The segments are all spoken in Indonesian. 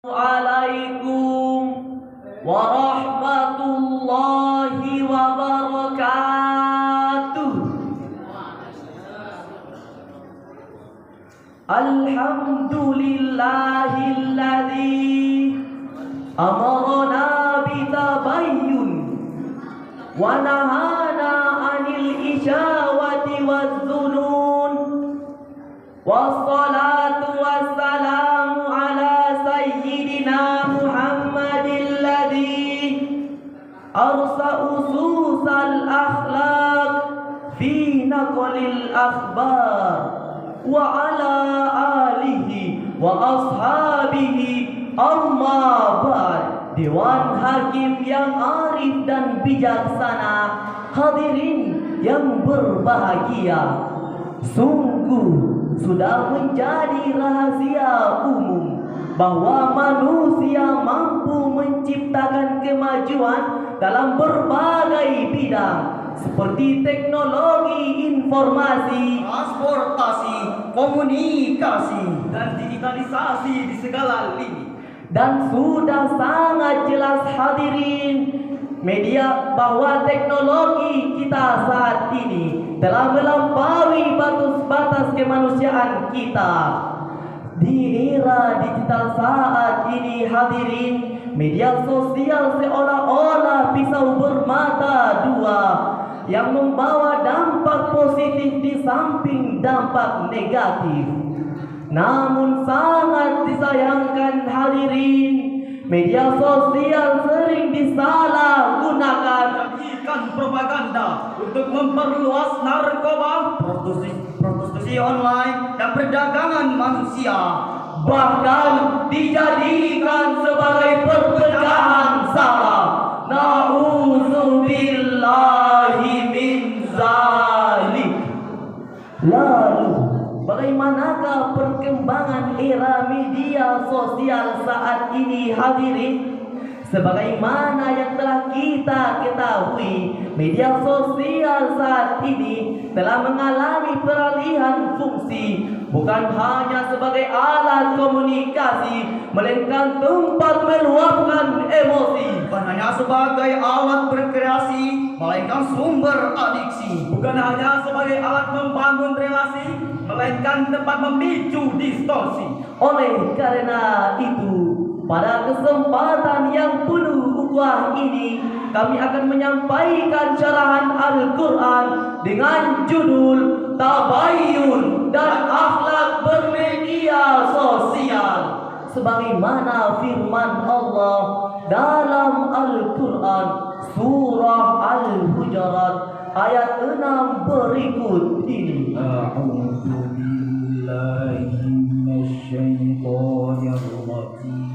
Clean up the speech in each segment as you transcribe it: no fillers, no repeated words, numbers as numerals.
Assalamualaikum warahmatullahi wabarakatuh. Alhamdulillahilladzi amarna bitabayyun wa nahana 'anil isyawati wazzunun. Wassalatu wassalamu ala sayyidina Muhammadil ladzi arsa ususal akhlaq fi naqlil akhbar wa ala alihi wa ashabihi amma ba'd. Dewan Hakim yang arif dan bijaksana, hadirin yang berbahagia, sungguh sudah menjadi rahasia umum bahwa manusia mampu menciptakan kemajuan dalam berbagai bidang seperti teknologi informasi, transportasi, komunikasi, dan digitalisasi di segala lini. Dan sudah sangat jelas hadirin media bahwa teknologi kita saat ini telah melampaui batas-batas kemanusiaan kita. Di era digital saat ini hadirin, media sosial seolah-olah pisau bermata dua yang membawa dampak positif di samping dampak negatif. Namun sangat disayangkan hadirin, media sosial sering disalahgunakan jadikan propaganda untuk memperluas narkoba, prostitusi online, dan perdagangan manusia. Bahkan dijadikan sebagai perpecahan sara. Na'udzubillahi min zalik. Lalu bagaimanakah perkembangan era media sosial saat ini hadirin? Sebagaimana yang telah kita ketahui, media sosial saat ini telah mengalami peralihan fungsi, bukan hanya sebagai alat komunikasi, melainkan tempat meluapkan emosi. Bukan hanya sebagai alat berkreasi, melainkan sumber adiksi. Bukan hanya sebagai alat membangun relasi, melainkan tempat memicu distorsi. Oleh karena itu, pada kesempatan yang penuh ukhuwah ini, kami akan menyampaikan syarahan Al-Quran dengan judul Tabayyun dan Akhlak Bermedia Sosial. Sebagaimana firman Allah dalam Al-Quran surah Al-Hujurat ayat 6 berikut ini. A'udzu billahi minasyaitonir rajim.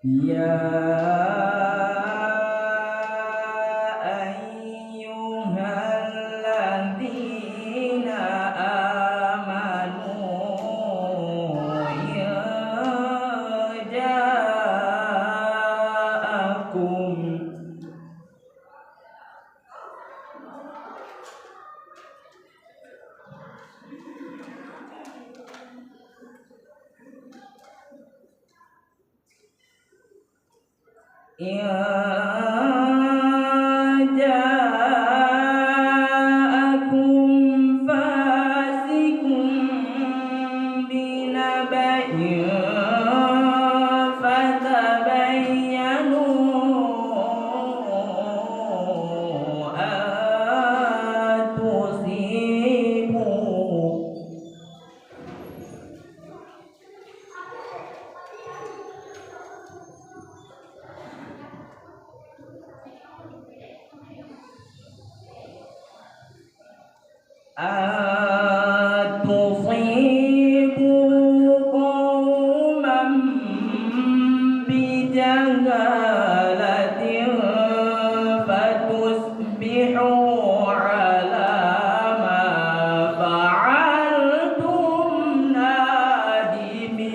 Ya ayyuhalladzina amanu ja'akum ja'akum fasiqun binaba'in fatabayyanu an tusibu تصيبوا قوما بجهالة فتصبحوا على ما فعلتم nadimin.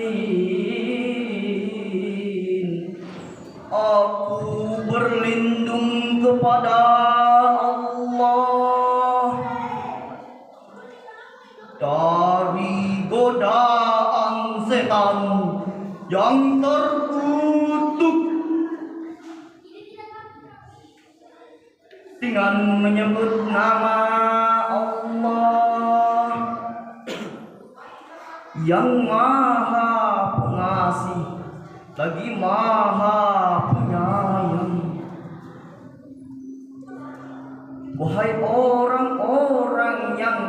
Aku berlindung kepada Allah dari godaan setan yang terkutuk dengan menyebut nama Allah yang Maha Pengasih lagi Maha Penyayang. Wahai orang-orang yang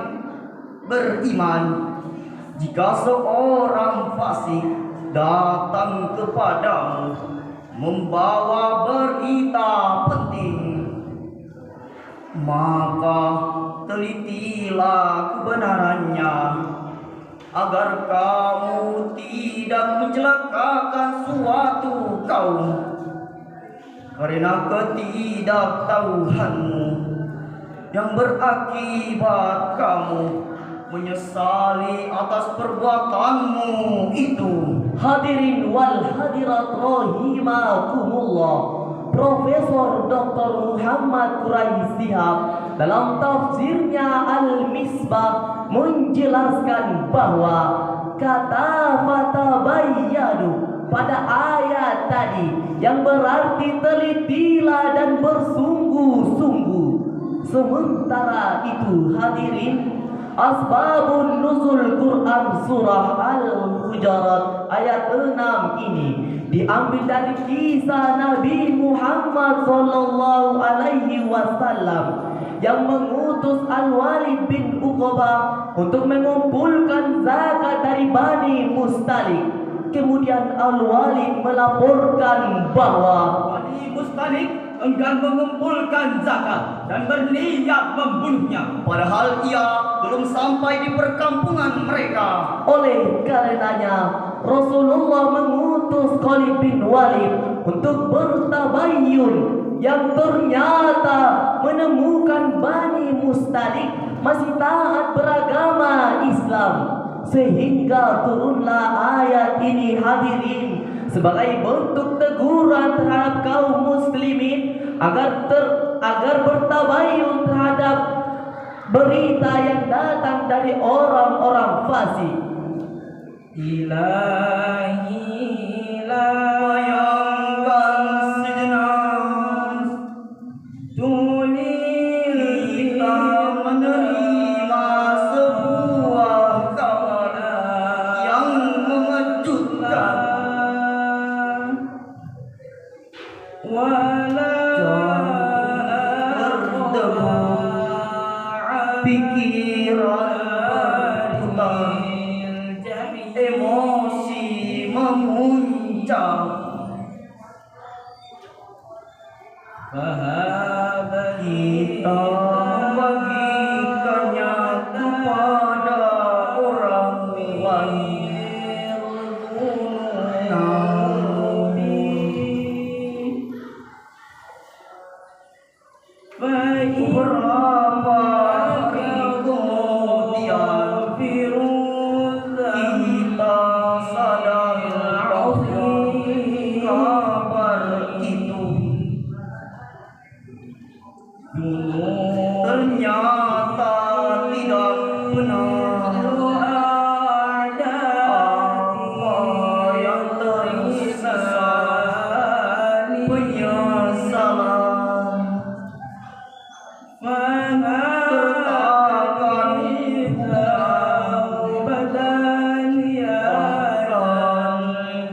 beriman, jika seorang fasik datang kepadamu membawa berita penting, maka telitilah kebenarannya agar kamu tidak mencelakakan suatu kaum karena ketidaktahuanmu yang berakibat kamu menyesali atas perbuatanmu itu. Hadirin wal hadirat rahimakumullah, Profesor Dr. Muhammad Quraisy Shihab dalam tafsirnya Al-Misbah menjelaskan bahwa kata fatabayyanu pada ayat tadi yang berarti telitilah dan bersungguh-sungguh. Sementara itu hadirin, asbabun nuzul Quran surah Al-Hujurat ayat 6 ini diambil dari kisah Nabi Muhammad sallallahu alaihi wasallam yang mengutus Al-Walid bin Uqbah untuk mengumpulkan zakat dari Bani Mustalik. Kemudian Al-Walid melaporkan bahwa Bani Mustalik enggan mengumpulkan zakat dan berniat membunuhnya, padahal ia belum sampai di perkampungan mereka. oleh karenanya Rasulullah mengutus Khalid bin Walid untuk bertabayyun, yang ternyata menemukan Bani Mustalik masih taat beragama Islam, sehingga turunlah ayat ini hadirin sebagai bentuk teguran terhadap kaum muslimin agar bertabayyun terhadap berita yang datang dari orang-orang fasik. Ilahi la Bayangkan sejenak kita menerima sebuah kabar yang mengejutkan. Pikiran berputar, emosi memuncak. Kita membagikannya kepada orang lain, namun beberapa hari kemudian kita sadar bahwa kabar itu ternyata tidak benar. Apa yang tersisa penyesalan tertahan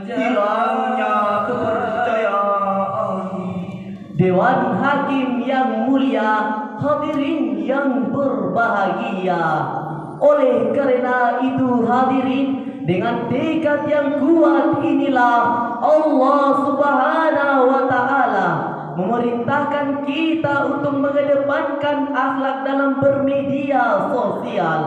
hilangnya kepercayaan. Dewan Hakim yang mulia, hadirin yang berbahagia. Oleh karena itu hadirin, dengan tekad yang kuat inilah Allah Subhanahu wa taala memerintah memerintahkan kita untuk mengedepankan akhlak dalam bermedia sosial.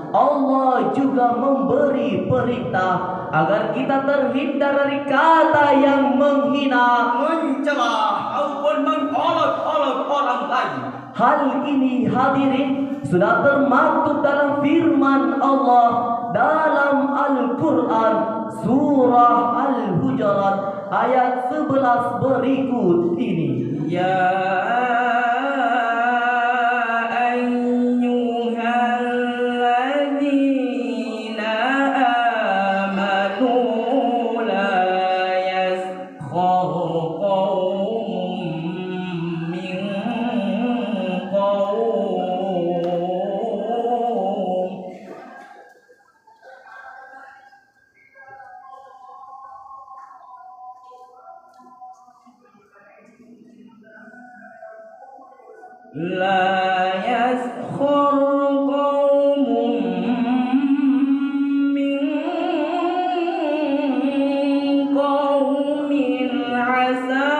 Allah juga memberi perintah agar kita terhindar dari kata yang menghina, mencela maupun mengolok-olok orang lain. Hal ini hadirin sudah termaktub dalam firman Allah dalam Al-Quran surah Al-Hujurat ayat 11 berikut ini. Ya ayyuhalladzina amanu la yaskhar qaumun min qaum La yaskhar qaumun min qaumin asa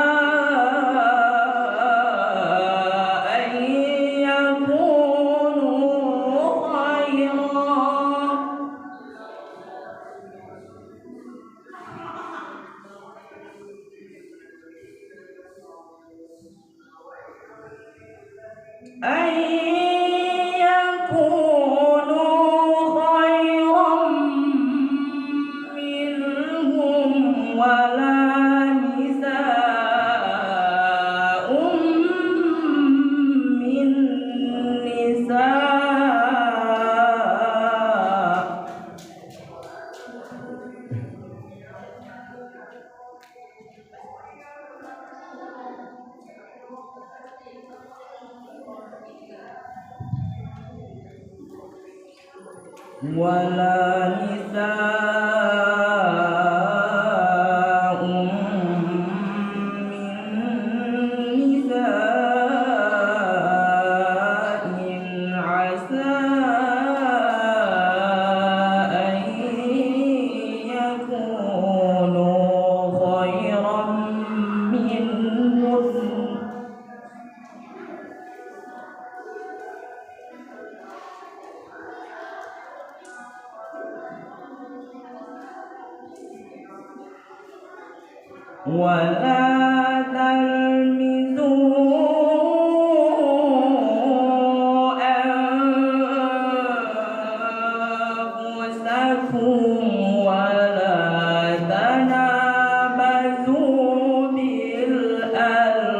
an yakunu khairan أن يكونوا خيرا منهم ولا نساء من نساء ولا نساء من نساء عسى أن يكونوا خيرا منهن ولا تلمزوا أنفسكم ولا تنابزوا بالألقاب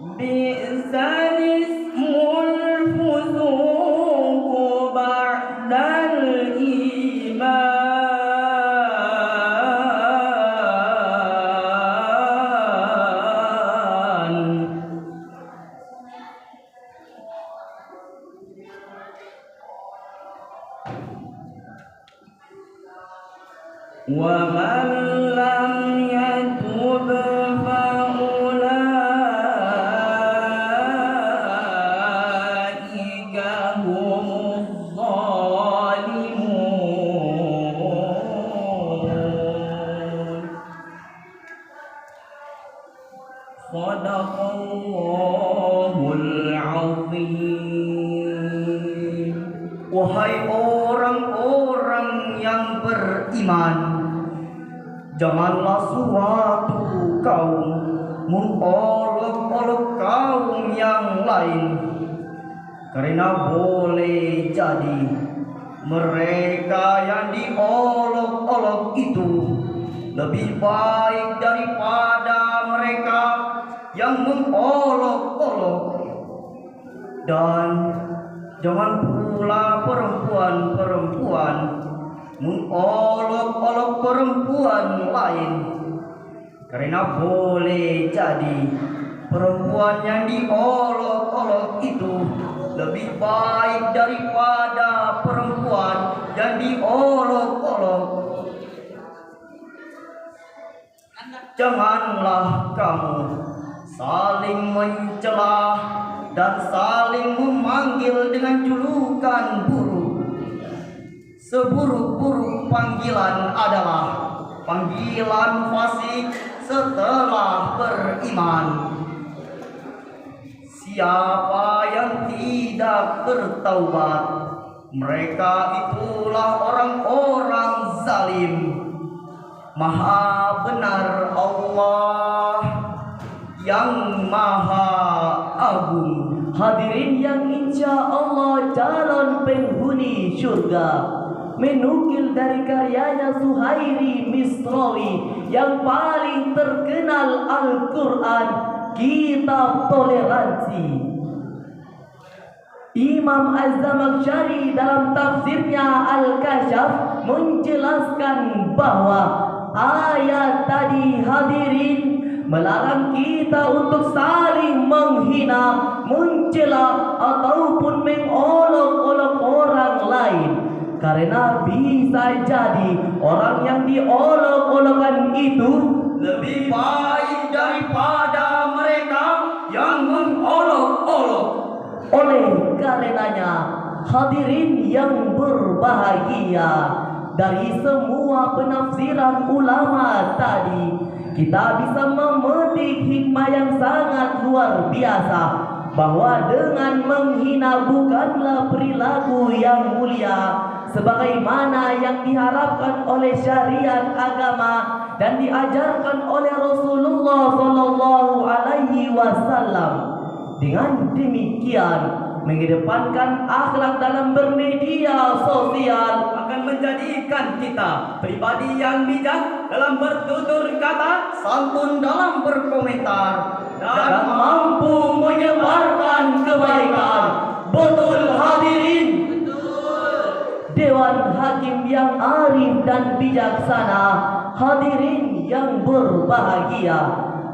بئس الاسم الفسوق بعد الإيمان ومن لم يتب فأولئك هم الظالمون صدق الله العظيم. Wahai orang-orang yang beriman, janganlah suatu kaum mengolok-olok kaum yang lain, karena boleh jadi mereka yang diolok-olok itu lebih baik daripada mereka yang mengolok-olok. Dan jangan pula perempuan-perempuan mengolok-olok perempuan lain, karena boleh jadi perempuan yang diolok-olok itu lebih baik daripada perempuan yang diolok-olok. Janganlah kamu saling mencela dan saling memanggil dengan julukan buruk. Seburuk-buruk panggilan adalah panggilan fasik setelah beriman. Siapa yang tidak bertaubat, mereka itulah orang-orang zalim. Maha benar Allah yang maha agung. Hadirin yang insya Allah calon penghuni syurga, menukil dari karyanya Suhairi Misrawi yang paling terkenal Al-Quran, kitab toleransi. Imam Az-Zamakhsyari dalam tafsirnya Al-Kasyaf menjelaskan bahwa ayat tadi hadirin melarang kita untuk saling menghina, mencela ataupun mengolok-olok orang lain, karena bisa jadi orang yang diolok-olokkan itu Lebih baik daripada mereka yang mengolok-olok. Oleh karenanya, hadirin yang berbahagia, dari semua penafsiran ulama tadi, kita bisa memetik hikmah yang sangat luar biasa, bahwa dengan menghina bukanlah perilaku yang mulia, sebagaimana yang diharapkan oleh syariat agama dan diajarkan oleh Rasulullah Sallallahu Alaihi Wasallam. Dengan demikian, mengedepankan akhlak dalam bermedia sosial Akan menjadikan kita pribadi yang bijak dalam bertutur kata, santun dalam berkomentar, dan mampu menyebarkan kebaikan. Betul hadirin? Dewan Hakim yang arif dan bijaksana, hadirin yang berbahagia,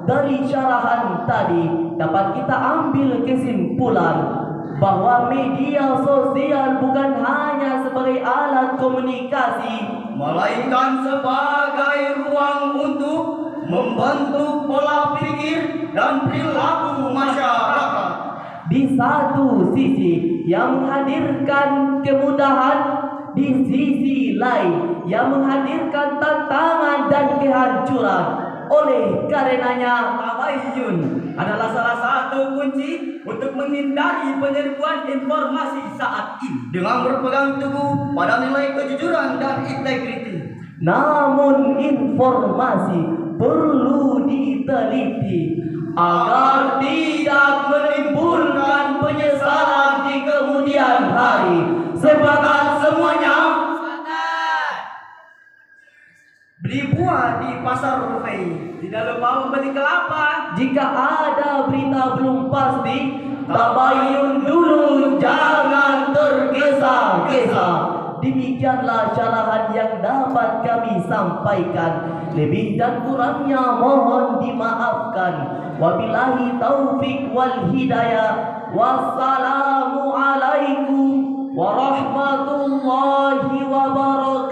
dari syarahan tadi dapat kita ambil kesimpulan bahwa media sosial bukan hanya sebagai alat komunikasi, melainkan sebagai ruang untuk membentuk pola pikir dan perilaku masyarakat. di satu sisi yang menghadirkan kemudahan, di sisi lain yang menghadirkan tantangan dan kehancuran. Oleh karenanya, Tabayyun adalah salah satu kunci untuk menghindari penyerbuan informasi saat ini dengan berpegang teguh pada nilai kejujuran dan integriti. namun informasi perlu diteliti agar tidak menimbulkan penyesalan di kemudian hari. Sepakat semuanya? Beli buah di pasar Rufai, tidak lupa membeli kelapa. Jika ada berita belum pasti, tabayun dulu, jangan tergesa-gesa. Demikianlah syarahan yang dapat kami sampaikan. Lebih dan kurangnya mohon dimaafkan. Wabillahi taufik wal hidayah. Wassalamualaikum warahmatullahi wabarakatuh.